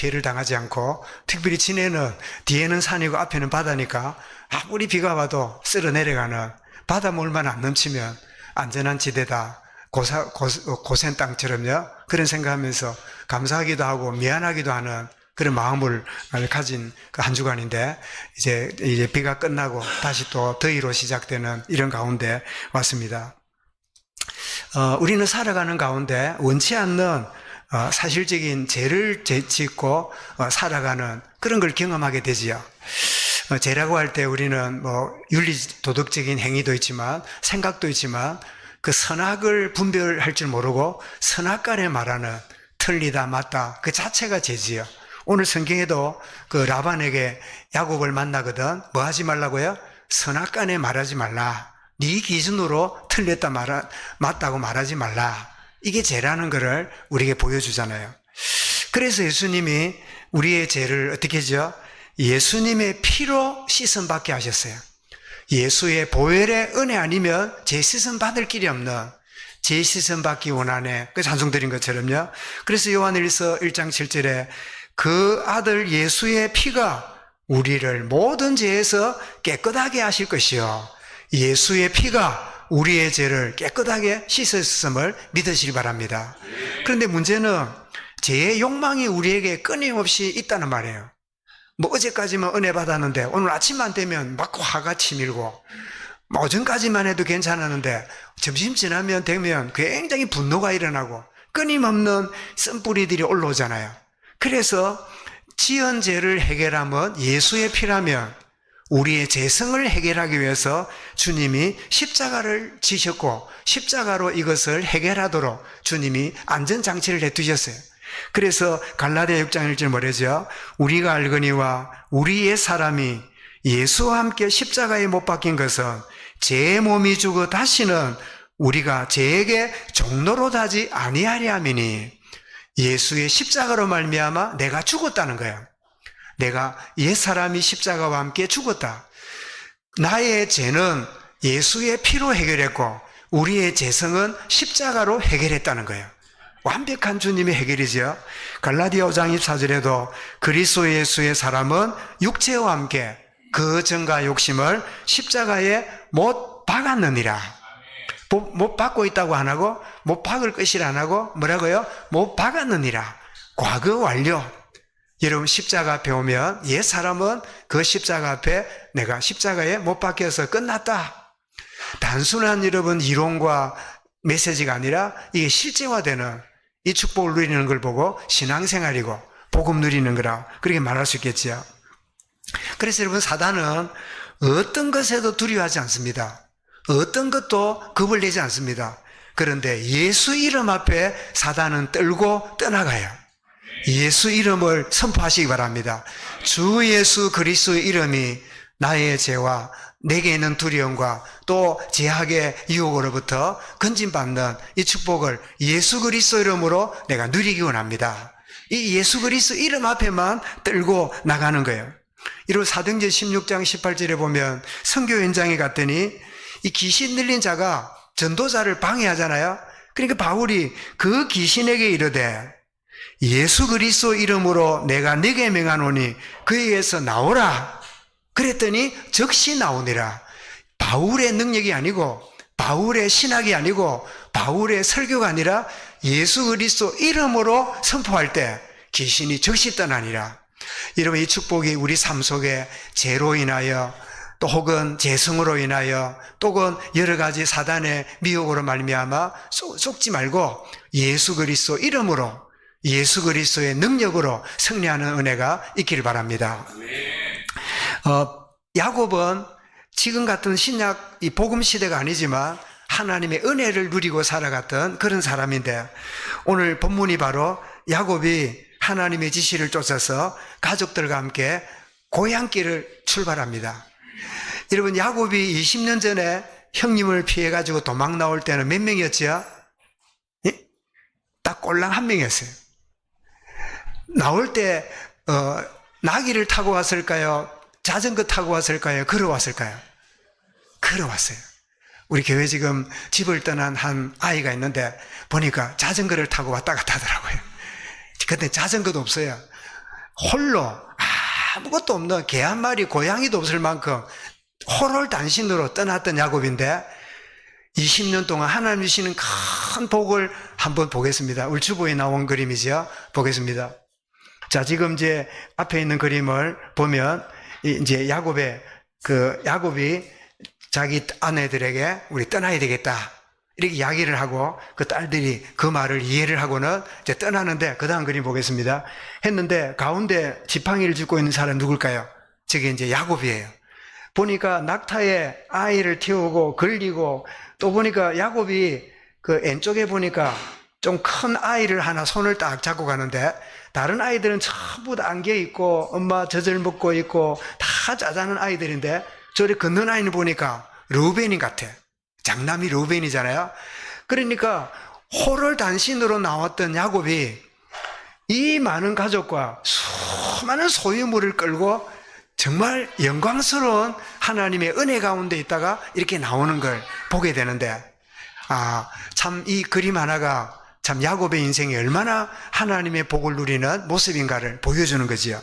피해를 당하지 않고, 특별히 진해는 뒤에는 산이고 앞에는 바다니까 아무리 비가 와도 쓸어 내려가는, 바닷물만 안 넘치면 안전한 지대다, 고센 땅처럼요, 그런 생각하면서 감사하기도 하고 미안하기도 하는 그런 마음을 가진 그 한 주간인데, 이제 비가 끝나고 다시 또 더위로 시작되는 이런 가운데 왔습니다. 우리는 살아가는 가운데 원치 않는 사실적인 죄를 짓고 살아가는 그런 걸 경험하게 되지요. 죄라고 할 때 우리는 윤리 도덕적인 행위도 있지만 생각도 있지만, 그 선악을 분별할 줄 모르고 선악간에 말하는, 틀리다 맞다 그 자체가 죄지요. 오늘 성경에도 그 라반에게 야곱을 만나거든 뭐 하지 말라고요? 선악간에 말하지 말라. 네 기준으로 틀렸다 맞다고 말하지 말라. 이게 죄라는 것을 우리에게 보여주잖아요. 그래서 예수님이 우리의 죄를 어떻게 하죠? 예수님의 피로 씻음 받게 하셨어요. 예수의 보혈의 은혜 아니면 죄 씻음 받을 길이 없는, 죄 씻음 받기 원하네, 그 찬송 드린 것처럼요. 그래서 요한일서 1장 7절에 그 아들 예수의 피가 우리를 모든 죄에서 깨끗하게 하실 것이요, 예수의 피가 우리의 죄를 깨끗하게 씻었음을 믿으시기 바랍니다. 그런데 문제는 죄의 욕망이 우리에게 끊임없이 있다는 말이에요. 어제까지만 은혜 받았는데 오늘 아침만 되면 막 화가 치밀고, 오전까지만 해도 괜찮았는데 점심 지나면 되면 굉장히 분노가 일어나고 끊임없는 쓴뿌리들이 올라오잖아요. 그래서 지은 죄를 해결하면, 예수의 피라면 우리의 죄성을 해결하기 위해서 주님이 십자가를 지셨고, 십자가로 이것을 해결하도록 주님이 안전장치를 내두셨어요. 그래서 갈라디아 6장 1절 뭐라죠? 우리가 알거니와 우리의 사람이 예수와 함께 십자가에 못 박힌 것은 제 몸이 죽어 다시는 우리가 죄에게 종로로 다지 아니하리 함이니, 예수의 십자가로 말미암아 내가 죽었다는 거예요. 내가 옛사람이 십자가와 함께 죽었다. 나의 죄는 예수의 피로 해결했고 우리의 죄성은 십자가로 해결했다는 거예요. 완벽한 주님의 해결이죠. 갈라디아 5장 24절에도 그리스도 예수의 사람은 육체와 함께 그 정과 욕심을 십자가에 못 박았느니라. 못 박고 있다고 안 하고, 못 박을 것이라 안 하고, 뭐라고요? 못 박았느니라. 과거 완료. 여러분, 십자가 앞에 오면 옛 사람은 그 십자가 앞에 내가 십자가에 못 박혀서 끝났다. 단순한 여러분 이론과 메시지가 아니라 이게 실제화되는, 이 축복을 누리는 걸 보고 신앙생활이고 복음 누리는 거라 그렇게 말할 수 있겠지요. 그래서 여러분, 사단은 어떤 것에도 두려워하지 않습니다. 어떤 것도 겁을 내지 않습니다. 그런데 예수 이름 앞에 사단은 떨고 떠나가요. 예수 이름을 선포하시기 바랍니다. 주 예수 그리스도의 이름이 나의 죄와 내게 있는 두려움과 또 제약의 유혹으로부터 건진받는 이 축복을 예수 그리스도 이름으로 내가 누리기 원합니다. 이 예수 그리스도 이름 앞에만 떨고 나가는 거예요. 이로 사도행전 16장 18절에 보면 선교 현장에 갔더니 이 귀신 들린 자가 전도자를 방해하잖아요. 그러니까 바울이 그 귀신에게 이르되 예수 그리스도 이름으로 내가 네게 명하노니 그에게서 나오라. 그랬더니 즉시 나오니라. 바울의 능력이 아니고, 바울의 신학이 아니고, 바울의 설교가 아니라 예수 그리스도 이름으로 선포할 때 귀신이 즉시 떠나니라. 여러분, 이 축복이 우리 삶 속에 죄로 인하여 또 혹은 죄성으로 인하여 또는 여러 가지 사단의 미혹으로 말미암아 속지 말고 예수 그리스도 이름으로, 예수 그리스도의 능력으로 승리하는 은혜가 있기를 바랍니다. 야곱은 지금 같은 신약 이 복음 시대가 아니지만 하나님의 은혜를 누리고 살아갔던 그런 사람인데, 오늘 본문이 바로 야곱이 하나님의 지시를 쫓아서 가족들과 함께 고향길을 출발합니다. 여러분, 야곱이 20년 전에 형님을 피해가지고 도망 나올 때는 몇 명이었죠? 딱 꼴랑 한 명이었어요. 나올 때 나귀를 타고 왔을까요? 자전거 타고 왔을까요? 걸어왔을까요? 걸어왔어요. 우리 교회 지금 집을 떠난 한 아이가 있는데 보니까 자전거를 타고 왔다 갔다 하더라고요. 근데 자전거도 없어요. 홀로 아무것도 없는 개 한 마리, 고양이도 없을 만큼 홀홀단신으로 떠났던 야곱인데 20년 동안 하나님 주시는 큰 복을 한번 보겠습니다. 울주보에 나온 그림이죠. 보겠습니다. 자, 지금 이제 앞에 있는 그림을 보면 이제 야곱이 자기 아내들에게 우리 떠나야 되겠다, 이렇게 이야기를 하고 그 딸들이 그 말을 이해를 하고는 이제 떠나는데, 그 다음 그림 보겠습니다. 했는데 가운데 지팡이를 짚고 있는 사람 누굴까요? 저게 이제 야곱이에요. 보니까 낙타에 아이를 태우고 걸리고, 또 보니까 야곱이 그 왼쪽에 보니까 좀 큰 아이를 하나 손을 딱 잡고 가는데, 다른 아이들은 전부 다 안겨 있고 엄마 젖을 먹고 있고 다 짜자는 아이들인데, 저리 걷는 아이는 보니까 르우벤이 같아. 장남이 르우벤이잖아요. 그러니까 홀홀단신으로 나왔던 야곱이 이 많은 가족과 수많은 소유물을 끌고 정말 영광스러운 하나님의 은혜 가운데 있다가 이렇게 나오는 걸 보게 되는데, 참 이 그림 하나가 참 야곱의 인생이 얼마나 하나님의 복을 누리는 모습인가를 보여주는 거지요.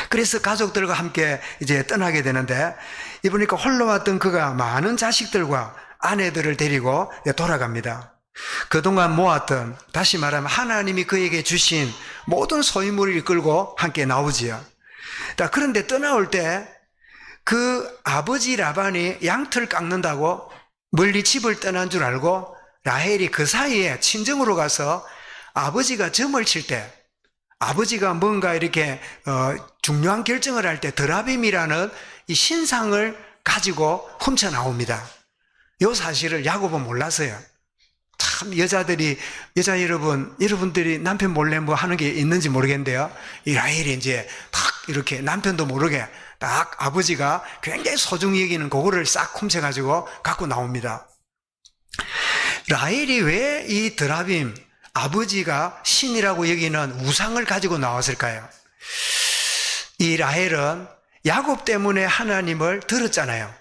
그래서 가족들과 함께 이제 떠나게 되는데, 이보니까 홀로 왔던 그가 많은 자식들과 아내들을 데리고 돌아갑니다. 그동안 모았던, 다시 말하면 하나님이 그에게 주신 모든 소유물을 끌고 함께 나오지요. 그런데 떠나올 때 그 아버지 라반이 양털 깎는다고 멀리 집을 떠난 줄 알고 라헬이 그 사이에 친정으로 가서 아버지가 점을 칠 때, 아버지가 뭔가 이렇게 중요한 결정을 할 때 드라빔이라는 이 신상을 가지고 훔쳐 나옵니다. 이 사실을 야곱은 몰랐어요. 참 여자 여러분들이 남편 몰래 뭐 하는 게 있는지 모르겠는데요, 이 라헬이 이제 딱 이렇게 남편도 모르게 딱 아버지가 굉장히 소중히 여기는 그거를 싹 훔쳐가지고 갖고 나옵니다. 라헬이 왜 이 드라빔, 아버지가 신이라고 여기는 우상을 가지고 나왔을까요? 이 라헬은 야곱 때문에 하나님을 들었잖아요.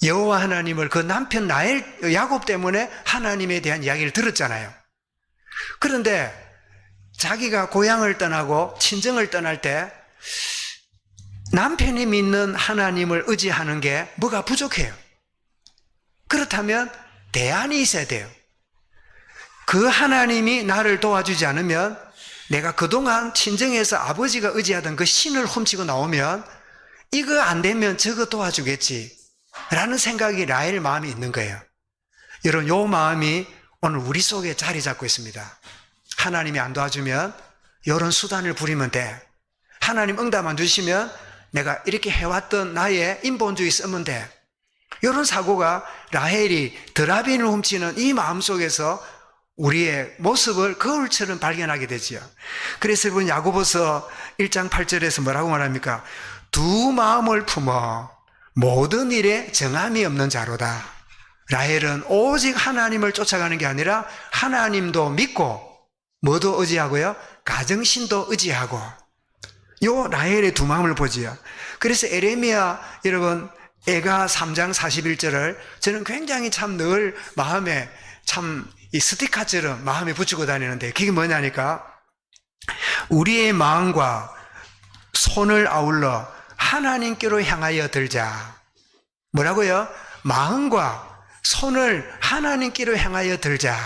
여호와 하나님을, 그 남편 야곱 때문에 하나님에 대한 이야기를 들었잖아요. 그런데 자기가 고향을 떠나고 친정을 떠날 때 남편이 믿는 하나님을 의지하는 게 뭐가 부족해요. 그렇다면 대안이 있어야 돼요. 그 하나님이 나를 도와주지 않으면, 내가 그동안 친정에서 아버지가 의지하던 그 신을 훔치고 나오면 이거 안 되면 저거 도와주겠지 라는 생각이 라헬 마음이 있는 거예요. 여러분, 이 마음이 오늘 우리 속에 자리 잡고 있습니다. 하나님이 안 도와주면 이런 수단을 부리면 돼. 하나님 응답 안 주시면 내가 이렇게 해왔던 나의 인본주의 쓰면 돼. 이런 사고가 라헬이 드라빈을 훔치는 이 마음 속에서 우리의 모습을 거울처럼 발견하게 되지요. 그래서 여러분, 야고보서 1장 8절에서 뭐라고 말합니까? 두 마음을 품어 모든 일에 정함이 없는 자로다. 라헬은 오직 하나님을 쫓아가는 게 아니라 하나님도 믿고 뭐도 의지하고요? 가정신도 의지하고. 요 라헬의 두 마음을 보지요. 그래서 에레미야, 여러분, 애가 3장 41절을 저는 굉장히 참 늘 마음에 참 이 스티커처럼 마음에 붙이고 다니는데, 그게 뭐냐니까, 우리의 마음과 손을 아울러 하나님께로 향하여 들자. 뭐라고요? 마음과 손을 하나님께로 향하여 들자.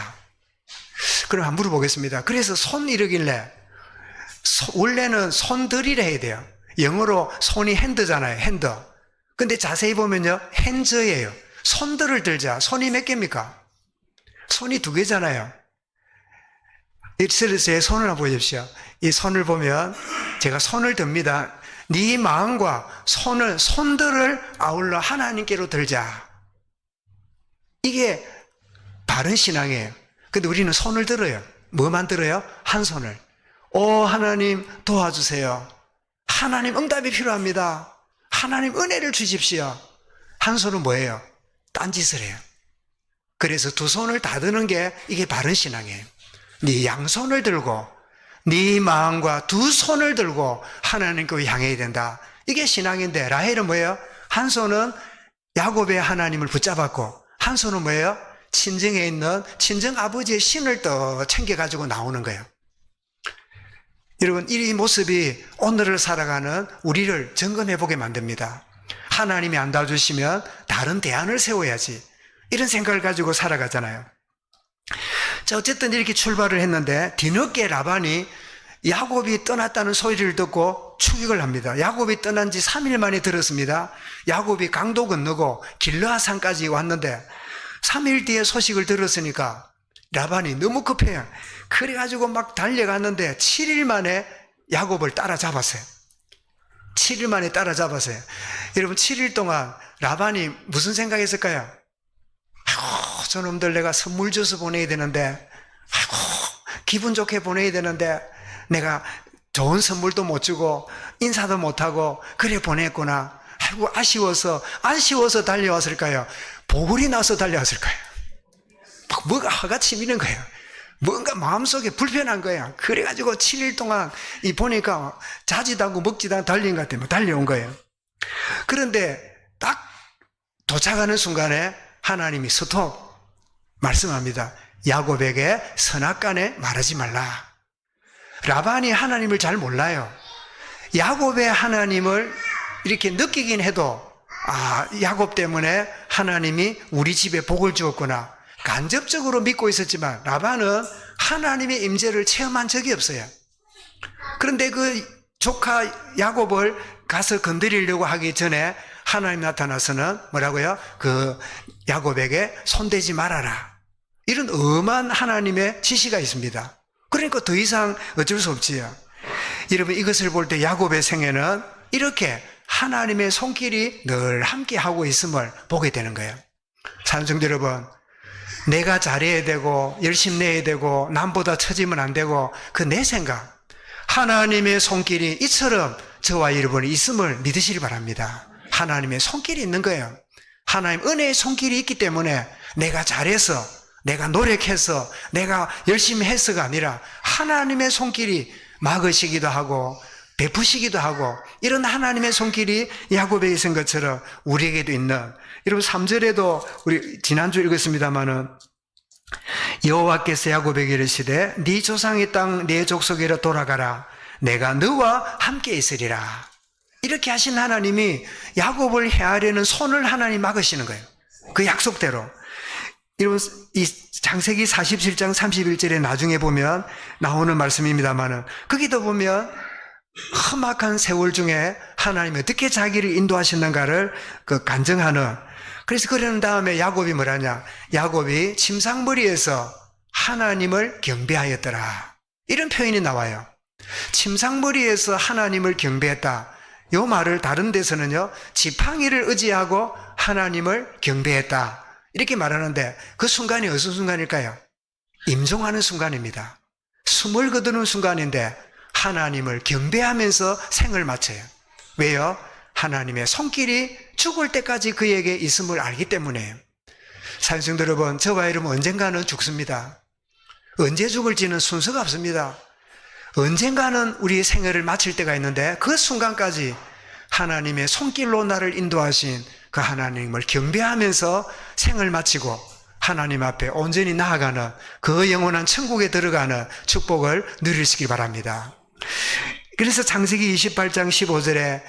그럼 한번 물어보겠습니다. 그래서 손 이러길래, 원래는 손들이라 해야 돼요. 영어로 손이 핸드잖아요. 핸드. 근데 자세히 보면요, 핸즈예요. 손들을 들자. 손이 몇 개입니까? 손이 두 개잖아요. 제 손을 한번 보십시오. 이 손을 보면 제가 손을 듭니다. 네 마음과 손들을 아울러 하나님께로 들자. 이게 바른 신앙이에요. 근데 우리는 손을 들어요. 뭐만 들어요? 한 손을. 오, 하나님 도와주세요. 하나님 응답이 필요합니다. 하나님 은혜를 주십시오. 한 손은 뭐예요? 딴짓을 해요. 그래서 두 손을 다 드는 게 이게 바른 신앙이에요. 네 양손을 들고 네 마음과 두 손을 들고 하나님께 향해야 된다. 이게 신앙인데, 라헬은 뭐예요? 한 손은 야곱의 하나님을 붙잡았고, 한 손은 뭐예요? 친정에 있는 친정 아버지의 신을 또 챙겨가지고 나오는 거예요. 여러분, 이 모습이 오늘을 살아가는 우리를 점검해 보게 만듭니다. 하나님이 안 도와주시면 다른 대안을 세워야지, 이런 생각을 가지고 살아가잖아요. 자, 어쨌든 이렇게 출발을 했는데 뒤늦게 라반이 야곱이 떠났다는 소리를 듣고 추격을 합니다. 야곱이 떠난 지 3일 만에 들었습니다. 야곱이 강도 건너고 길르앗산까지 왔는데 3일 뒤에 소식을 들었으니까 라반이 너무 급해요. 그래가지고 막 달려갔는데 7일 만에 야곱을 따라잡았어요. 7일 만에 따라잡았어요. 여러분, 7일 동안 라반이 무슨 생각했을까요? 아이고, 저놈들 내가 선물 줘서 보내야 되는데, 아이고, 기분 좋게 보내야 되는데 내가 좋은 선물도 못 주고 인사도 못하고 그래 보냈구나. 아이고, 아쉬워서 달려왔을까요? 보글이 나서 달려왔을까요? 뭐가 화가 치미는 거예요. 뭔가 마음속에 불편한 거야. 그래가지고 7일 동안 보니까 자지도 않고 먹지도 않고 달린 것 같아요. 달려온 거예요. 그런데 딱 도착하는 순간에 하나님이 스톱 말씀합니다. 야곱에게 선악간에 말하지 말라. 라반이 하나님을 잘 몰라요. 야곱의 하나님을 이렇게 느끼긴 해도, 야곱 때문에 하나님이 우리 집에 복을 주었구나, 간접적으로 믿고 있었지만 라반은 하나님의 임재를 체험한 적이 없어요. 그런데 그 조카 야곱을 가서 건드리려고 하기 전에 하나님 나타나서는 뭐라고요? 그 야곱에게 손대지 말아라, 이런 엄한 하나님의 지시가 있습니다. 그러니까 더 이상 어쩔 수 없지요. 여러분, 이것을 볼 때 야곱의 생애는 이렇게 하나님의 손길이 늘 함께 하고 있음을 보게 되는 거예요. 사랑하는 여러분, 내가 잘해야 되고 열심히 내야 되고 남보다 처지면 안 되고 그 내 생각, 하나님의 손길이 이처럼 저와 여러분이 있음을 믿으시기 바랍니다. 하나님의 손길이 있는 거예요. 하나님 은혜의 손길이 있기 때문에 내가 잘해서, 내가 노력해서, 내가 열심히 해서가 아니라 하나님의 손길이 막으시기도 하고 베푸시기도 하고, 이런 하나님의 손길이 야곱에 있은 것처럼 우리에게도 있는, 여러분 3절에도 우리 지난주 읽었습니다마는 여호와께서 야곱에게 이르시되 네 조상의 땅 네 족속에로 돌아가라, 내가 너와 함께 있으리라. 이렇게 하신 하나님이 야곱을 해하려는 손을 하나님 막으시는 거예요. 그 약속대로. 여러분, 이 창세기 47장 31절에 나중에 보면 나오는 말씀입니다만은, 거기도 보면 험악한 세월 중에 하나님이 어떻게 자기를 인도하시는가를 간증하는, 그래서 그러는 다음에 야곱이 뭐라냐, 야곱이 침상머리에서 하나님을 경배하였더라, 이런 표현이 나와요. 침상머리에서 하나님을 경배했다, 이 말을 다른 데서는요 지팡이를 의지하고 하나님을 경배했다, 이렇게 말하는데, 그 순간이 어떤 순간일까요? 임종하는 순간입니다. 숨을 거두는 순간인데 하나님을 경배하면서 생을 마쳐요. 왜요? 하나님의 손길이 죽을 때까지 그에게 있음을 알기 때문에요. 사랑하는 여러분, 저와 여러분 언젠가는 죽습니다. 언제 죽을지는 순서가 없습니다. 언젠가는 우리의 생애를 마칠 때가 있는데, 그 순간까지 하나님의 손길로 나를 인도하신 그 하나님을 경배하면서 생을 마치고 하나님 앞에 온전히 나아가는, 그 영원한 천국에 들어가는 축복을 누리시기 바랍니다. 그래서 창세기 28장 15절에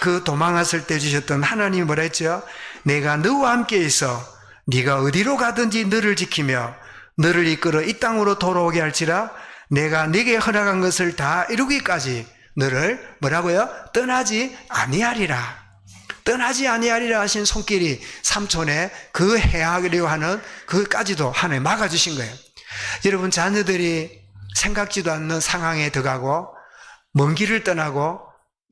그 도망했을 때 주셨던 하나님이 뭐라 했죠? 내가 너와 함께 있어 네가 어디로 가든지 너를 지키며 너를 이끌어 이 땅으로 돌아오게 할지라, 내가 네게 허락한 것을 다 이루기까지 너를 뭐라고요? 떠나지 아니하리라. 떠나지 아니하리라 하신 손길이 삼촌의 그 해하려고 하는 그까지도 하나님 막아주신 거예요. 여러분, 자녀들이 생각지도 않는 상황에 들어가고 먼 길을 떠나고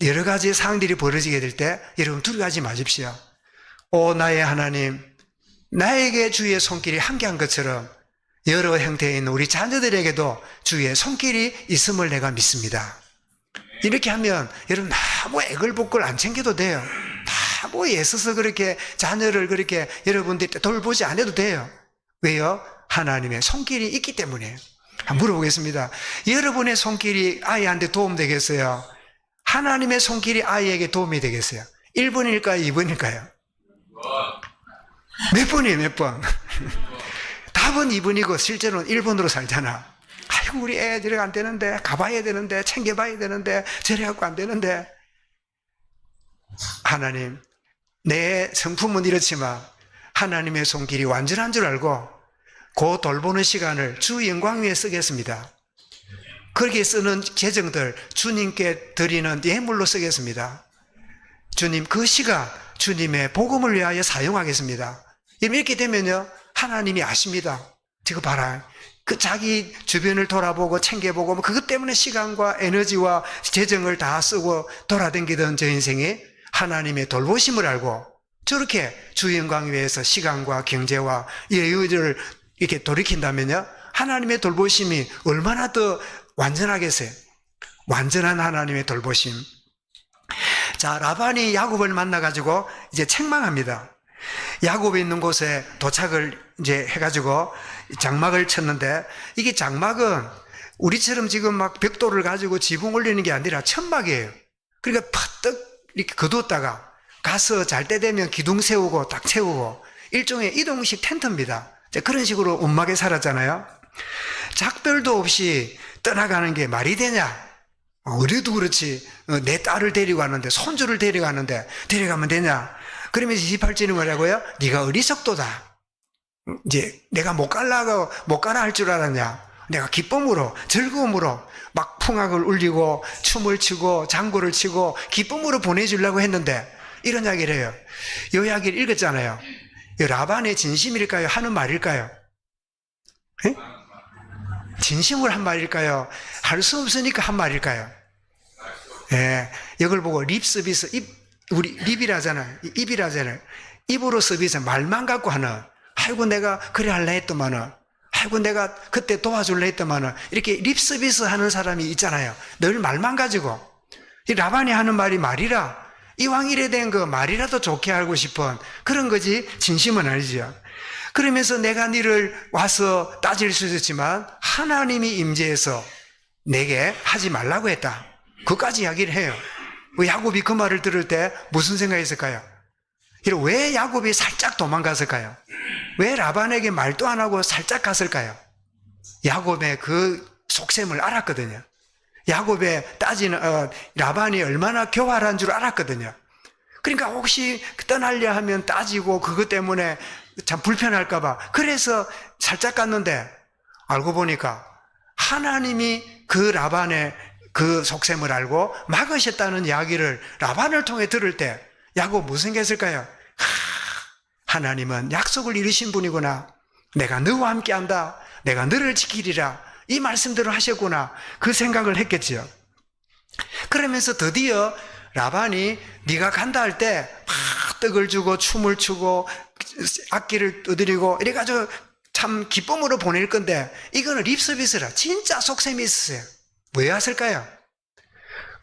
여러 가지 상황들이 벌어지게 될 때 여러분 두려워하지 마십시오. 오 나의 하나님, 나에게 주의 손길이 함께한 것처럼 여러 형태에 있는 우리 자녀들에게도 주의 손길이 있음을 내가 믿습니다. 이렇게 하면 여러분 너무 애걸복걸 안 챙겨도 돼요. 너무 애써서 그렇게 자녀를 그렇게 여러분들이 돌보지 않아도 돼요. 왜요? 하나님의 손길이 있기 때문에. 한번 물어보겠습니다. 여러분의 손길이 아이한테 도움되겠어요? 하나님의 손길이 아이에게 도움이 되겠어요? 1번일까요? 2번일까요? 몇 번이에요? 몇 번? 답은 2번이고 실제로는 1번으로 살잖아. 아이고, 우리 애 저래 안 되는데, 가봐야 되는데, 챙겨봐야 되는데, 저래 갖고 안 되는데. 하나님, 내 성품은 이렇지만 하나님의 손길이 완전한 줄 알고 그 돌보는 시간을 주 영광 위에 쓰겠습니다. 그렇게 쓰는 재정들 주님께 드리는 예물로 쓰겠습니다. 주님, 그 시간 주님의 복음을 위하여 사용하겠습니다. 이렇게 되면요, 하나님이 아십니다. 지금 봐라. 그 자기 주변을 돌아보고 챙겨보고 그것 때문에 시간과 에너지와 재정을 다 쓰고 돌아다니던 저 인생이 하나님의 돌보심을 알고 저렇게 주 영광 위에서 시간과 경제와 여유를 이렇게 돌이킨다면요, 하나님의 돌보심이 얼마나 더 완전하겠어요. 완전한 하나님의 돌보심. 자, 라반이 야곱을 만나가지고 이제 책망합니다. 야곱이 있는 곳에 도착을 이제 해가지고 장막을 쳤는데, 이게 장막은 우리처럼 지금 막 벽돌을 가지고 지붕 올리는 게 아니라 천막이에요. 그러니까 퍼뜩 이렇게 거두었다가 가서 잘 때 되면 기둥 세우고 딱 채우고 일종의 이동식 텐트입니다. 그런 식으로 움막에 살았잖아요. 작별도 없이 떠나가는 게 말이 되냐? 어디도 그렇지. 내 딸을 데리고 가는데, 손주를 데리고 가는데 데려가면 되냐? 그러면서 28절이 뭐라고요? 네가 어리석도다. 이제 내가 못 가라 할 줄 알았냐? 내가 기쁨으로, 즐거움으로 막 풍악을 울리고 춤을 추고 장구를 치고 기쁨으로 보내주려고 했는데, 이런 이야기를 해요. 이 이야기를 읽었잖아요. 이 라반의 진심일까요? 하는 말일까요? 에? 진심으로 한 말일까요? 할 수 없으니까 한 말일까요? 예, 이걸 보고 립 서비스, 우리 립이라잖아요. 입이라잖아요. 입으로 서비스, 말만 갖고 하는, 아이고 내가 그래 할래 했더만은, 아이고 내가 그때 도와줄래 했더만은, 이렇게 립 서비스 하는 사람이 있잖아요. 늘 말만 가지고. 이 라반이 하는 말이 말이라, 이왕 이래 된 거 말이라도 좋게 알고 싶은 그런 거지 진심은 아니죠. 그러면서 내가 너를 와서 따질 수 있었지만 하나님이 임재해서 내게 하지 말라고 했다. 그까지 이야기를 해요. 야곱이 그 말을 들을 때 무슨 생각했을까요? 왜 야곱이 살짝 도망갔을까요? 왜 라반에게 말도 안 하고 살짝 갔을까요? 야곱의 그 속셈을 알았거든요. 야곱의 라반이 얼마나 교활한 줄 알았거든요. 그러니까 혹시 떠나려 하면 따지고 그것 때문에 참 불편할까봐 그래서 살짝 갔는데, 알고 보니까 하나님이 그 라반의 그 속셈을 알고 막으셨다는 이야기를 라반을 통해 들을 때 야곱 무슨 게 있을까요? 하나님은 약속을 이루신 분이구나. 내가 너와 함께 한다. 내가 너를 지키리라. 이 말씀대로 하셨구나. 그 생각을 했겠지요. 그러면서 드디어 라반이 네가 간다 할 때 막 떡을 주고 춤을 추고 악기를 두드리고 이래가지고 참 기쁨으로 보낼 건데, 이거는 립서비스라 진짜 속셈이 있었어요. 왜 왔을까요?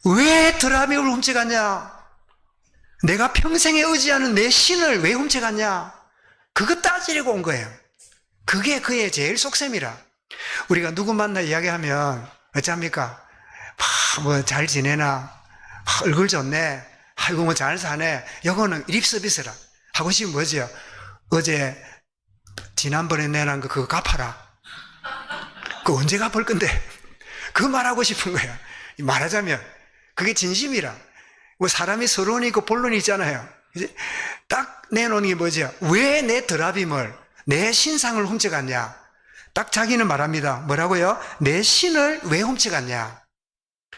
왜 드라미를 훔쳐갔냐? 내가 평생에 의지하는 내 신을 왜 훔쳐갔냐? 그거 따지려고 온 거예요. 그게 그의 제일 속셈이라. 우리가 누구 만나 이야기하면 어쩝니까? 뭐 잘 지내나? 얼굴 좋네? 아이고 뭐 잘 사네? 요거는 립서비스라. 하고 싶은 뭐지요? 어제 지난번에 내놓은 거 그거 갚아라. 그거 언제 갚을 건데? 그거 말하고 싶은 거야. 말하자면 그게 진심이라. 뭐 사람이 서론이 있고 본론이 있잖아요. 이제 딱 내놓은 게 뭐죠? 왜 내 드라빔을, 내 신상을 훔쳐갔냐? 딱 자기는 말합니다. 뭐라고요? 내 신을 왜 훔쳐갔냐?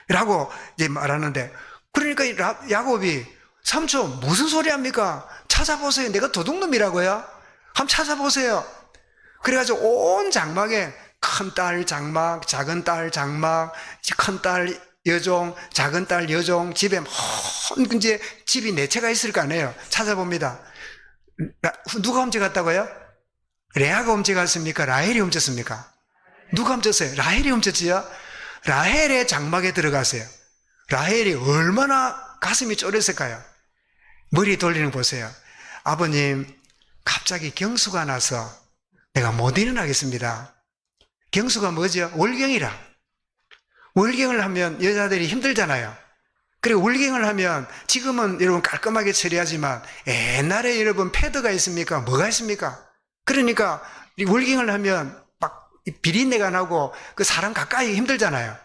라고 이제 말하는데, 그러니까 야곱이 삼촌 무슨 소리 합니까? 찾아보세요. 내가 도둑놈이라고요? 한번 찾아보세요. 그래가지고 온 장막에 큰 딸 장막, 작은 딸 장막, 큰 딸 여종, 작은 딸 여종, 집에 이제 집이 네 채가 있을 거 아니에요. 찾아봅니다. 누가 훔쳐갔다고요? 레아가 훔쳐갔습니까? 라헬이 훔쳤습니까? 누가 훔쳤어요? 라헬이 훔쳤지요? 라헬의 장막에 들어갔어요. 라헬이 얼마나 가슴이 쫄였을까요? 머리 돌리는 거 보세요. 아버님, 갑자기 경수가 나서 내가 못 일어나겠습니다. 경수가 뭐죠? 월경이라. 월경을 하면 여자들이 힘들잖아요. 그리고 월경을 하면 지금은 여러분 깔끔하게 처리하지만 옛날에 여러분 패드가 있습니까? 뭐가 있습니까? 그러니까 월경을 하면 막 이 비린내가 나고 그 사람 가까이 힘들잖아요.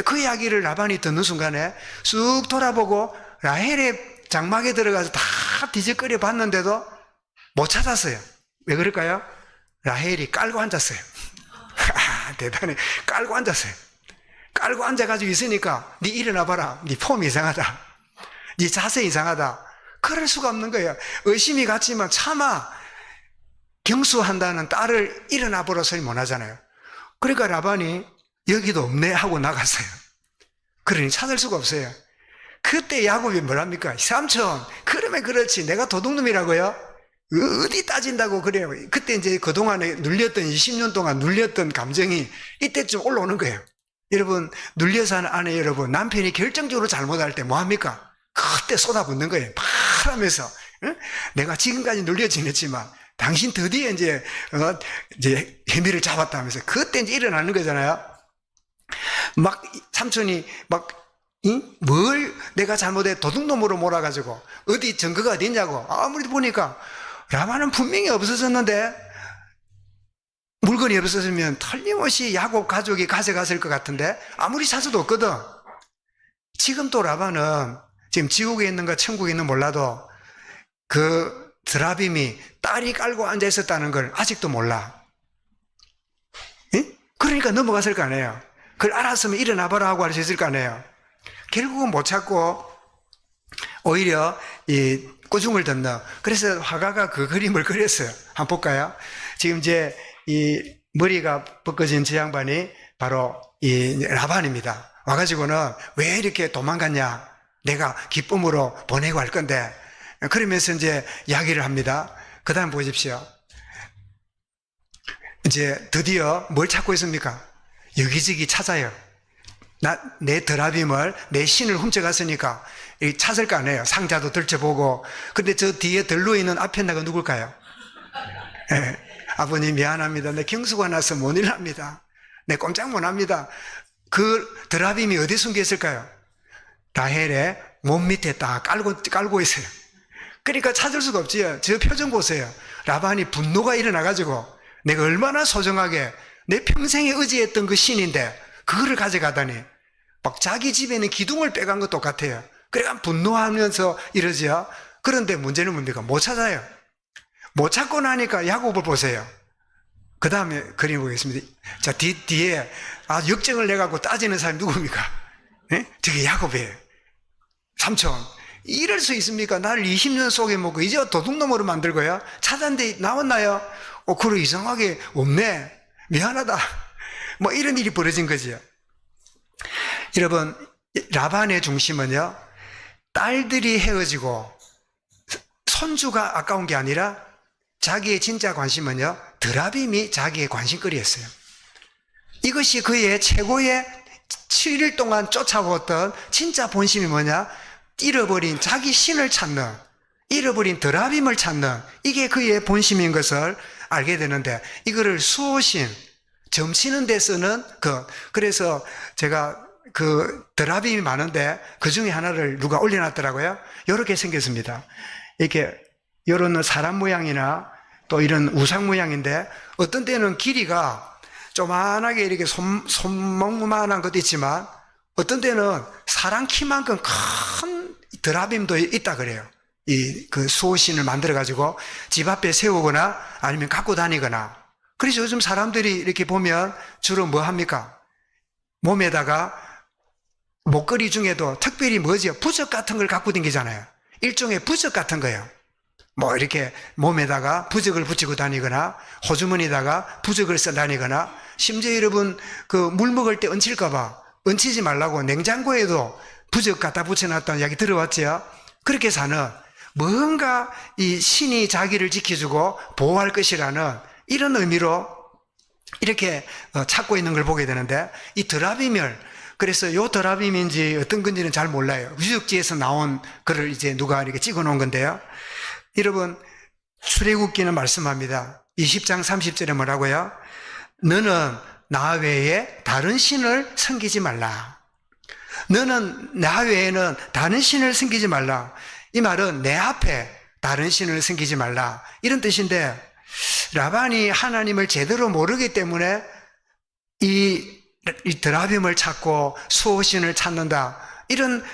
그 이야기를 라반이 듣는 순간에 쑥 돌아보고 라헬의 장막에 들어가서 다 뒤적거려 봤는데도 못 찾았어요. 왜 그럴까요? 라헬이 깔고 앉았어요. 대단해. 깔고 앉았어요. 깔고 앉아가지고 있으니까 네 일어나 봐라. 네 폼이 이상하다. 네 자세 이상하다. 그럴 수가 없는 거예요. 의심이 갔지만 차마 경수한다는 딸을 일어나 보라 소리 못 하잖아요. 그러니까 라반이 여기도 없네 하고 나갔어요. 그러니 찾을 수가 없어요. 그때 야곱이 뭐랍니까? 삼촌, 그러면 그렇지. 내가 도둑놈이라고요? 어디 따진다고 그래요. 그때 이제 그동안에 눌렸던 20년 동안 눌렸던 감정이 이때쯤 올라오는 거예요. 여러분, 눌려 사는 아내 여러분, 남편이 결정적으로 잘못할 때 뭐합니까? 그때 쏟아붓는 거예요. 파라면서. 응? 내가 지금까지 눌려 지냈지만 당신 드디어 이제 혐의를 잡았다면서 그때 이제 일어나는 거잖아요. 막 삼촌이 막 뭘 내가 잘못해 도둑놈으로 몰아가지고 어디 증거가 어디 있냐고. 아무리 보니까 라반은 분명히 없어졌는데 물건이 없어졌으면 틀림없이 야곱 가족이 가져갔을 것 같은데 아무리 찾아도 없거든. 지금 또 라반은 지금 지옥에 있는가 천국에 있는 몰라도 그 드라빔이 딸이 깔고 앉아 있었다는 걸 아직도 몰라. 그러니까 넘어갔을 거 아니에요. 그걸 알았으면 일어나 봐라 하고 할 수 있을 거 아니에요. 결국은 못 찾고 오히려 이 꾸중을 듣는. 그래서 화가가 그 그림을 그렸어요. 한번 볼까요? 지금 이제 이 머리가 벗겨진 저 양반이 바로 이 라반입니다. 와가지고는 왜 이렇게 도망갔냐? 내가 기쁨으로 보내고 할 건데. 그러면서 이제 이야기를 합니다. 그 다음 보십시오. 이제 드디어 뭘 찾고 있습니까? 여기저기 찾아요. 내 드라빔을, 내 신을 훔쳐갔으니까 찾을 거 아니에요. 상자도 들춰보고. 근데 저 뒤에 들러 있는 앞에 나가 누굴까요? 네. 아버님 미안합니다. 내 경수가 나서 못 일합니다. 내 꼼짝 못 합니다. 그 드라빔이 어디 숨겨 있을까요? 라헬의 몸 밑에 딱 깔고 있어요. 그러니까 찾을 수가 없지요. 저 표정 보세요. 라반이 분노가 일어나가지고 내가 얼마나 소중하게 내 평생에 의지했던 그 신인데 그거를 가져가다니. 막 자기 집에 있는 기둥을 빼간 것 똑같아요. 그러니까 분노하면서 이러죠. 그런데 문제는 뭡니까? 못 찾아요. 못 찾고 나니까 야곱을 보세요. 그 다음에 그림 보겠습니다. 자, 뒤에 역정을 내갖고 따지는 사람이 누굽니까? 네? 저게 야곱이에요. 삼촌, 이럴 수 있습니까? 나를 20년 속에 먹고 이제 도둑놈으로 만들고요. 찾았는데 나왔나요? 그래, 이상하게 없네. 미안하다. 뭐 이런 일이 벌어진 거지요. 여러분, 라반의 중심은요, 딸들이 헤어지고 손주가 아까운 게 아니라 자기의 진짜 관심은요, 드라빔이 자기의 관심거리였어요. 이것이 그의 최고의 7일 동안 쫓아왔던 진짜 본심이 뭐냐? 잃어버린 자기 신을 찾는, 잃어버린 드라빔을 찾는, 이게 그의 본심인 것을 알게 되는데, 이거를 수호신, 점치는 데 쓰는 그래서 제가 그 드라빔이 많은데 그 중에 하나를 누가 올려놨더라고요. 이렇게 생겼습니다. 이렇게 이런 사람 모양이나 또 이런 우상 모양인데 어떤 때는 길이가 조만하게 이렇게 손목만한 것도 있지만 어떤 때는 사람 키만큼 큰 드라빔도 있다 그래요. 그 수호신을 만들어 가지고 집 앞에 세우거나 아니면 갖고 다니거나. 그래서 요즘 사람들이 이렇게 보면 주로 뭐 합니까? 몸에다가 목걸이 중에도 특별히 뭐지요? 부적 같은 걸 갖고 다니잖아요. 일종의 부적 같은 거예요. 뭐 이렇게 몸에다가 부적을 붙이고 다니거나 호주머니에다가 부적을 써 다니거나 심지어 여러분 그 물 먹을 때 얹힐까봐 얹히지 말라고 냉장고에도 부적 갖다 붙여놨다는 이야기 들어왔죠? 그렇게 사는 뭔가 이 신이 자기를 지켜주고 보호할 것이라는 이런 의미로 이렇게 찾고 있는 걸 보게 되는데 이 드라빔을 그래서 요 드라빔인지 어떤 건지는 잘 몰라요. 유적지에서 나온 글을 이제 누가 이렇게 찍어 놓은 건데요. 여러분, 출애굽기는 말씀합니다. 20장 30절에 뭐라고요? 너는 나 외에 다른 신을 섬기지 말라. 너는 나 외에는 다른 신을 섬기지 말라. 이 말은 내 앞에 다른 신을 섬기지 말라. 이런 뜻인데 라반이 하나님을 제대로 모르기 때문에 이 드라빔을 찾고 수호신을 찾는다. 이런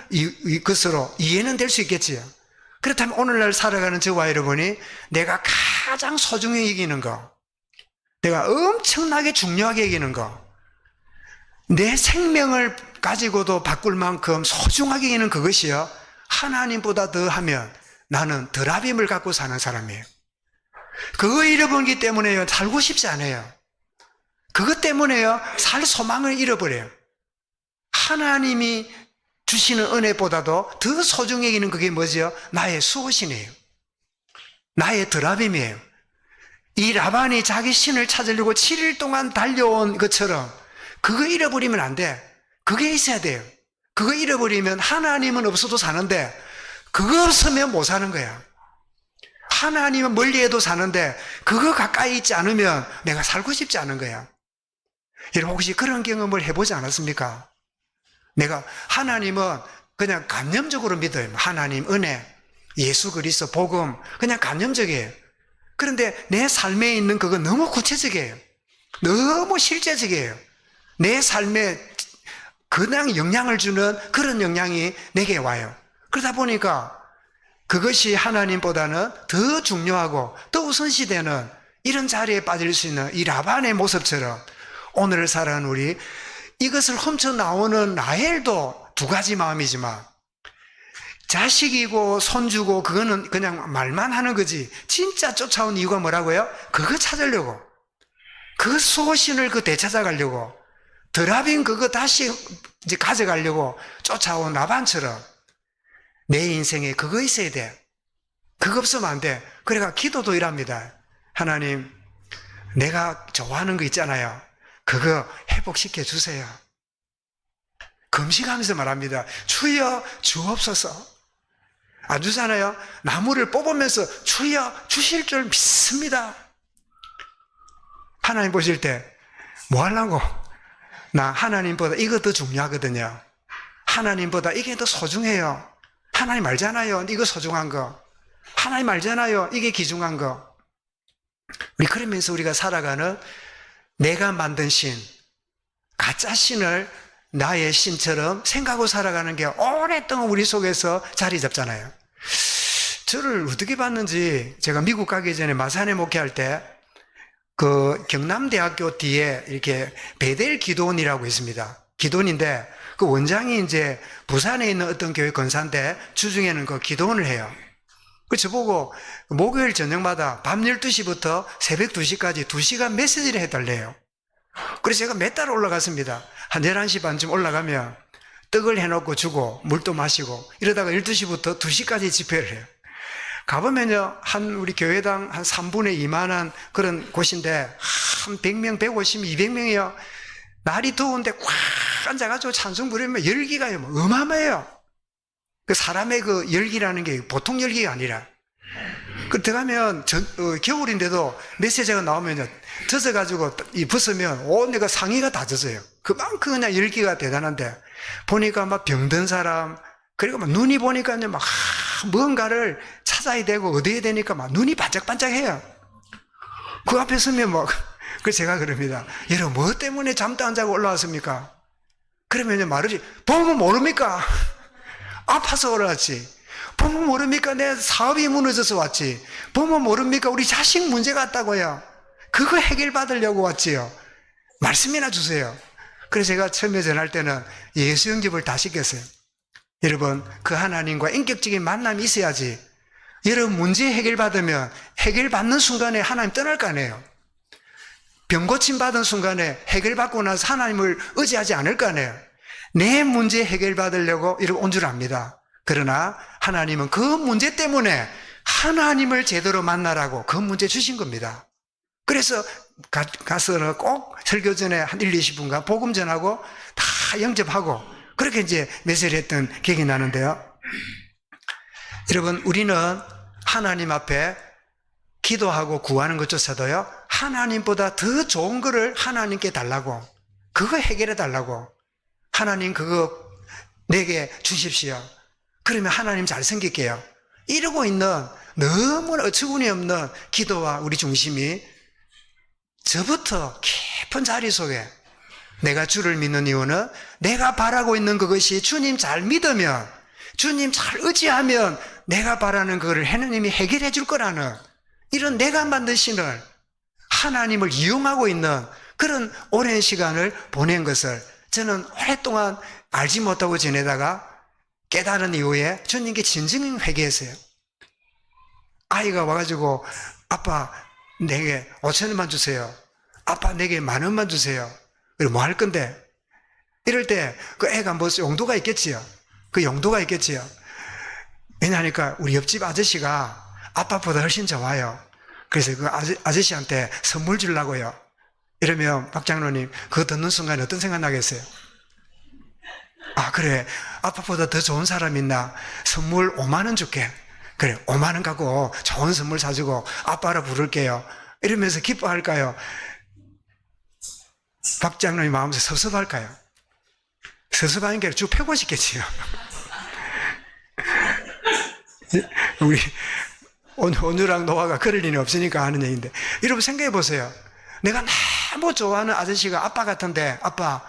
것으로 이해는 될 수 있겠지요. 그렇다면 오늘날 살아가는 저와 여러분이 내가 가장 소중히 여기는 거, 내가 엄청나게 중요하게 여기는 거, 내 생명을 가지고도 바꿀 만큼 소중하게 여기는 그것이요, 하나님보다 더하면 나는 드라빔을 갖고 사는 사람이에요. 그거 잃어버리기 때문에요, 살고 싶지 않아요. 그것 때문에요, 살 소망을 잃어버려요. 하나님이 주시는 은혜보다도 더 소중히 여기는 그게 뭐지요? 나의 수호신이에요. 나의 드라빔이에요. 이 라반이 자기 신을 찾으려고 7일 동안 달려온 것처럼 그거 잃어버리면 안 돼. 그게 있어야 돼요. 그거 잃어버리면 하나님은 없어도 사는데 그거 없으면 못 사는 거야. 하나님은 멀리해도 사는데 그거 가까이 있지 않으면 내가 살고 싶지 않은 거야. 여러분 혹시 그런 경험을 해보지 않았습니까? 내가 하나님은 그냥 감염적으로 믿어요. 하나님 은혜, 예수 그리스도 복음, 그냥 감염적이에요. 그런데 내 삶에 있는 그거 너무 구체적이에요. 너무 실제적이에요. 내 삶에 그냥 영향을 주는 그런 영향이 내게 와요. 그러다 보니까 그것이 하나님보다는 더 중요하고 더 우선시되는 이런 자리에 빠질 수 있는 이 라반의 모습처럼 오늘을 살아가는 우리, 이것을 훔쳐 나오는 라헬도 두 가지 마음이지만 자식이고 손주고 그거는 그냥 말만 하는 거지 진짜 쫓아온 이유가 뭐라고요? 그거 찾으려고, 그 수호신을 그 되찾아가려고, 드라빔 그거 다시 이제 가져가려고 쫓아온 라반처럼 내 인생에 그거 있어야 돼. 그거 없으면 안 돼. 그래가 기도도 이랍니다. 하나님, 내가 좋아하는 거 있잖아요. 그거 회복시켜 주세요. 금식하면서 말합니다. 주여 주옵소서. 안 주잖아요. 나무를 뽑으면서 주여 주실 줄 믿습니다. 하나님 보실 때 뭐 하려고? 나 하나님보다 이거 더 중요하거든요. 하나님보다 이게 더 소중해요. 하나님 알잖아요. 이거 소중한 거. 하나님 알잖아요. 이게 귀중한 거. 우리 그러면서 우리가 살아가는 내가 만든 신, 가짜 신을 나의 신처럼 생각하고 살아가는 게 오랫동안 우리 속에서 자리 잡잖아요. 저를 어떻게 봤는지 제가 미국 가기 전에 마산에 목회할 때 그 경남대학교 뒤에 이렇게 베델 기도원이라고 있습니다. 기도원인데 그 원장이 이제 부산에 있는 어떤 교회 권사인데 주중에는 그 기도원을 해요. 그 저보고 목요일 저녁마다 밤 12시부터 새벽 2시까지 2시간 메시지를 해달래요. 그래서 제가 몇 달 올라갔습니다. 한 11시 반쯤 올라가면 떡을 해놓고 주고 물도 마시고 이러다가 12시부터 2시까지 집회를 해요. 가보면요, 우리 교회당 한 3분의 2만한 그런 곳인데 한 100명, 150명, 200명이요. 날이 더운데 꽉 앉아가지고 찬송 부르면 열기가요, 어마어마해요. 그 사람의 그 열기라는 게 보통 열기가 아니라. 그 들어가면 겨울인데도 메시지가 나오면요, 젖어가지고 벗으면 온 내가 상의가 다 젖어요. 그만큼 그냥 열기가 대단한데 보니까 막 병든 사람, 그리고 막 눈이 보니까요, 막 뭔가를 찾아야 되고 얻어야 되니까 막 눈이 반짝반짝해요. 그 앞에 서면 막, 그래서 제가 그럽니다. 여러분, 뭐 때문에 잠도 안 자고 올라왔습니까? 그러면 말하지, 보면 모릅니까? 아파서 올라왔지. 보면 모릅니까? 내 사업이 무너져서 왔지. 보면 모릅니까? 우리 자식 문제가 왔다고요. 그거 해결받으려고 왔지요. 말씀이나 주세요. 그래서 제가 처음에 전할 때는 예수 영접을 다 시켰어요. 여러분, 그 하나님과 인격적인 만남이 있어야지. 여러분 문제 해결받으면 해결받는 순간에 하나님 떠날 거 아니에요. 병 고침 받은 순간에 해결받고 나서 하나님을 의지하지 않을 거 아니에요. 내 문제 해결받으려고 이렇게 온 줄 압니다. 그러나 하나님은 그 문제 때문에 하나님을 제대로 만나라고 그 문제 주신 겁니다. 그래서 가서는 꼭 설교 전에 한 1, 20분간 복음 전하고 다 영접하고 그렇게 이제 메시지를 했던 기억이 나는데요. 여러분, 우리는 하나님 앞에 기도하고 구하는 것조차도요, 하나님보다 더 좋은 거를 하나님께 달라고, 그거 해결해 달라고, 하나님 그거 내게 주십시오. 그러면 하나님 잘 섬길게요. 이러고 있는 너무나 어처구니 없는 기도와 우리 중심이 저부터 깊은 자리 속에 내가 주를 믿는 이유는 내가 바라고 있는 그것이 주님 잘 믿으면, 주님 잘 의지하면 내가 바라는 그거를 하나님이 해결해 줄 거라는, 이런 내가 만드시는 하나님을 이용하고 있는 그런 오랜 시간을 보낸 것을 저는 오랫동안 알지 못하고 지내다가 깨달은 이후에 주님께 진정 회개했어요. 아이가 와가지고 아빠 내게 5,000원만 주세요. 아빠 내게 10,000원만 주세요. 그리고 뭐 할 건데? 이럴 때 그 애가 뭐 용도가 있겠지요. 그 용도가 있겠지요. 왜냐하니까 우리 옆집 아저씨가 아빠보다 훨씬 좋아요. 그래서 그 아저씨한테 선물 주려고요. 이러면 박 장로님 그거 듣는 순간에 어떤 생각 나겠어요? 아 그래, 아빠보다 더 좋은 사람 있나? 선물 5만 원 줄게. 그래, 5만 원 갖고 좋은 선물 사주고 아빠라 부를게요. 이러면서 기뻐할까요? 박 장로님 마음속에 섭섭할까요? 섭섭한 게 쭉 펴고 싶겠지요. 우리 온유랑 노아가 그럴 일은 없으니까 하는 얘기인데, 여러분 생각해 보세요. 내가 너무 좋아하는 아저씨가 아빠 같은데, 아빠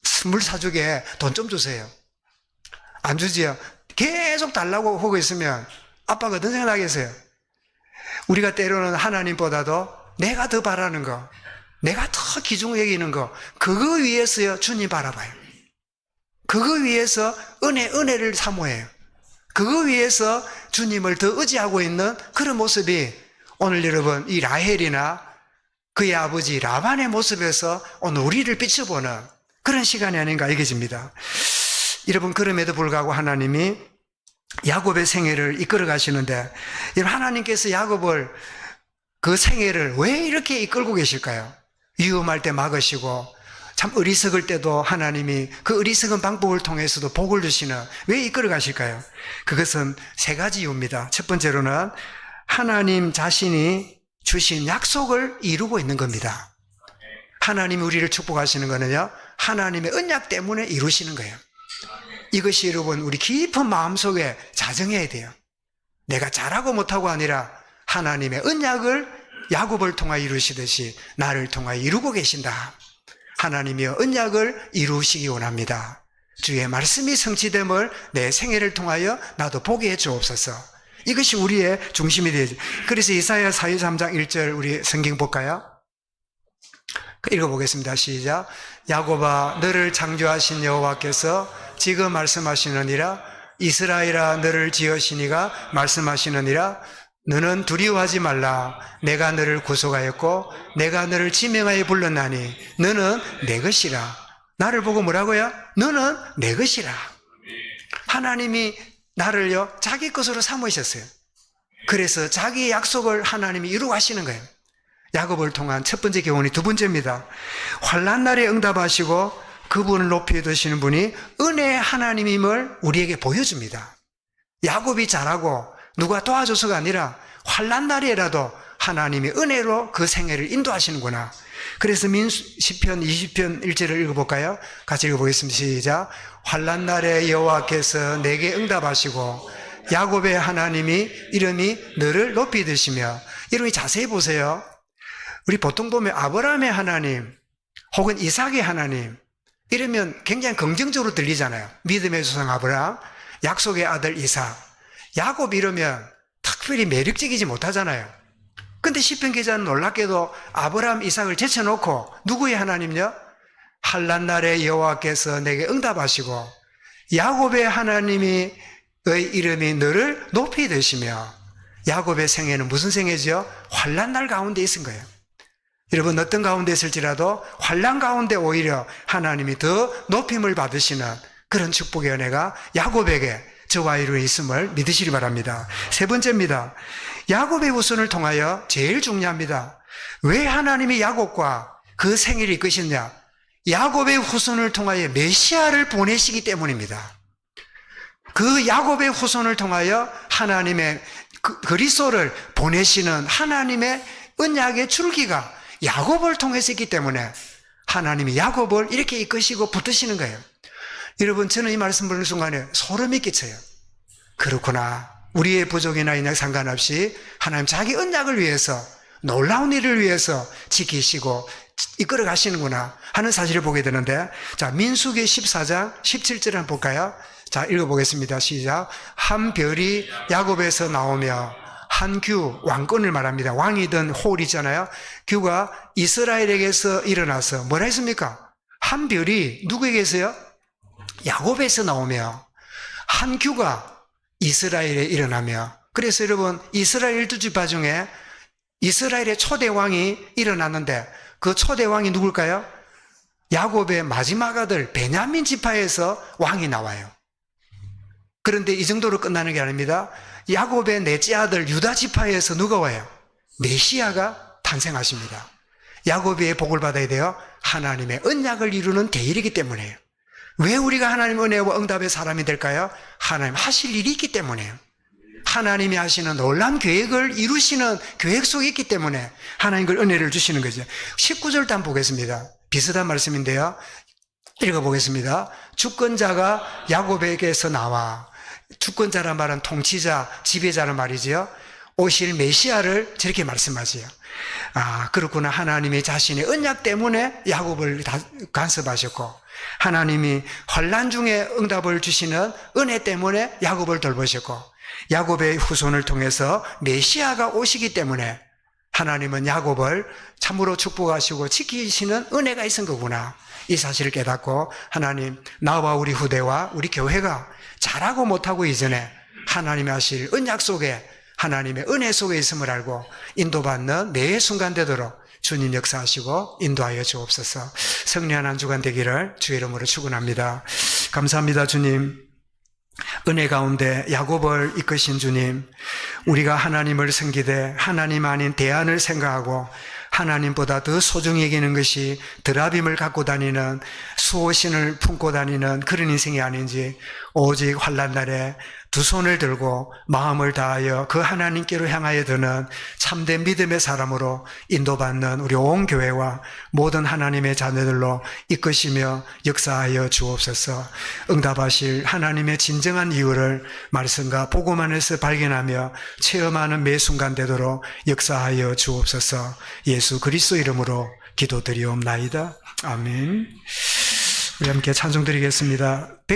선물 사주게 돈 좀 주세요. 안 주지요. 계속 달라고 하고 있으면 아빠가 어떤 생각 하겠어요? 우리가 때로는 하나님보다도 내가 더 바라는 거, 내가 더 기중 여기는 거, 그거 위해서요 주님 바라봐요. 그거 위해서 은혜를 사모해요. 그거 위해서 주님을 더 의지하고 있는 그런 모습이 오늘 여러분 이 라헬이나 그의 아버지 라반의 모습에서 오늘 우리를 비춰보는 그런 시간이 아닌가 여겨집니다. 여러분 그럼에도 불구하고 하나님이 야곱의 생애를 이끌어 가시는데, 여러분 하나님께서 야곱을 그 생애를 왜 이렇게 이끌고 계실까요? 위험할 때 막으시고 참 어리석을 때도 하나님이 그 어리석은 방법을 통해서도 복을 주시는, 왜 이끌어 가실까요? 그것은 세 가지 이유입니다. 첫 번째로는 하나님 자신이 주신 약속을 이루고 있는 겁니다. 하나님이 우리를 축복하시는 거는요 하나님의 언약 때문에 이루시는 거예요. 이것이 여러분 우리 깊은 마음속에 자정해야 돼요. 내가 잘하고 못하고 아니라 하나님의 언약을 야곱을 통하여 이루시듯이 나를 통하여 이루고 계신다. 하나님이 언약을 이루시기 원합니다. 주의 말씀이 성취됨을 내 생애를 통하여 나도 보게 해 주옵소서. 이것이 우리의 중심이 되죠. 그래서 이사야 43장 1절 우리 성경 볼까요? 읽어보겠습니다. 시작. 야곱아 너를 창조하신 여호와께서 지금 말씀하시느니라. 이스라엘아 너를 지으시니가 말씀하시느니라. 너는 두려워하지 말라. 내가 너를 구속하였고 내가 너를 지명하여 불렀나니 너는 내 것이라. 나를 보고 뭐라고요? 너는 내 것이라. 하나님이 나를요 자기 것으로 삼으셨어요. 그래서 자기의 약속을 하나님이 이루어 가시는 거예요. 야곱을 통한 첫 번째 교훈이 두 번째입니다. 환난 날에 응답하시고 그분을 높이 드시는 분이 은혜의 하나님임을 우리에게 보여줍니다. 야곱이 잘하고 누가 도와줘서가 아니라 환난 날에라도 하나님이 은혜로 그 생애를 인도하시는구나. 그래서 시편 20편 1절을 읽어볼까요? 같이 읽어보겠습니다. 시작. 환난 날에 여호와께서 내게 응답하시고 야곱의 하나님이 이름이 너를 높이 드시며. 이름이 자세히 보세요. 우리 보통 보면 아브라함의 하나님 혹은 이삭의 하나님 이러면 굉장히 긍정적으로 들리잖아요. 믿음의 조상 아브라함, 약속의 아들 이삭. 야곱 이러면 특별히 매력적이지 못하잖아요. 근데 시편 기자는 놀랍게도 아브라함, 이삭을 제쳐놓고 누구의 하나님요? 환난 날에 여호와께서 내게 응답하시고 야곱의 하나님의 이름이 너를 높이 드시며. 야곱의 생애는 무슨 생애죠? 환난 날 가운데 있은 거예요. 여러분 어떤 가운데 있을지라도 환난 가운데 오히려 하나님이 더 높임을 받으시는 그런 축복의 은혜가 야곱에게 저와 이루어 있음을 믿으시기 바랍니다. 세 번째입니다. 야곱의 후손을 통하여 제일 중요합니다. 왜 하나님이 야곱과 그 생애를 이끄셨냐? 야곱의 후손을 통하여 메시아를 보내시기 때문입니다. 그 야곱의 후손을 통하여 하나님의 그리스도를 보내시는 하나님의 언약의 줄기가 야곱을 통해서 있기 때문에 하나님이 야곱을 이렇게 이끄시고 붙드시는 거예요. 여러분 저는 이 말씀 보는 순간에 소름이 끼쳐요. 그렇구나. 우리의 부족이나 인약 상관없이 하나님 자기 언약을 위해서 놀라운 일을 위해서 지키시고 이끌어 가시는구나 하는 사실을 보게 되는데, 자, 민수기 14장 17절 한번 볼까요? 자, 읽어보겠습니다. 시작. 한 별이 야곱에서 나오며 한 규, 왕권을 말합니다. 왕이든 홀이잖아요. 규가 이스라엘에게서 일어나서 뭐라 했습니까? 한 별이 누구에게서요? 야곱에서 나오며 한 규가 이스라엘에 일어나며, 그래서 여러분 이스라엘 12지파 중에 이스라엘의 초대 왕이 일어났는데 그 초대 왕이 누굴까요? 야곱의 마지막 아들 베냐민 지파에서 왕이 나와요. 그런데 이 정도로 끝나는 게 아닙니다. 야곱의 넷째 아들 유다 지파에서 누가 와요? 메시아가 탄생하십니다. 야곱의 복을 받아야 돼요. 하나님의 언약을 이루는 대일이기 때문에요. 왜 우리가 하나님의 은혜와 응답의 사람이 될까요? 하나님 하실 일이 있기 때문에요. 하나님이 하시는 놀라운 계획을 이루시는 계획 속에 있기 때문에 하나님 그 은혜를 주시는 거죠. 19절도 한번 보겠습니다. 비슷한 말씀인데요. 읽어보겠습니다. 주권자가 야곱에게서 나와, 주권자란 말은 통치자, 지배자란 말이지요. 오실 메시아를 저렇게 말씀하지요. 아, 그렇구나. 하나님이 자신의 언약 때문에 야곱을 간섭하셨고, 하나님이 환난 중에 응답을 주시는 은혜 때문에 야곱을 돌보셨고, 야곱의 후손을 통해서 메시아가 오시기 때문에 하나님은 야곱을 참으로 축복하시고 지키시는 은혜가 있은 거구나. 이 사실을 깨닫고, 하나님, 나와 우리 후대와 우리 교회가 잘하고 못하고 이전에 하나님이 하실 언약 속에, 하나님의 은혜 속에 있음을 알고 인도받는 매 순간 되도록 주님 역사하시고 인도하여 주옵소서. 승리한 한 주간 되기를 주의 이름으로 축원합니다. 감사합니다. 주님, 은혜 가운데 야곱을 이끄신 주님, 우리가 하나님을 섬기되 하나님 아닌 대안을 생각하고 하나님보다 더 소중히 여기는 것이 드라빔을 갖고 다니는, 수호신을 품고 다니는 그런 인생이 아닌지, 오직 환난 날에 두 손을 들고 마음을 다하여 그 하나님께로 향하여 드는 참된 믿음의 사람으로 인도받는 우리 온 교회와 모든 하나님의 자녀들로 이끄시며 역사하여 주옵소서. 응답하실 하나님의 진정한 이유를 말씀과 복음 안에서 발견하며 체험하는 매 순간 되도록 역사하여 주옵소서. 예수 그리스도 이름으로 기도드리옵나이다. 아멘. 우리 함께 찬송 드리겠습니다.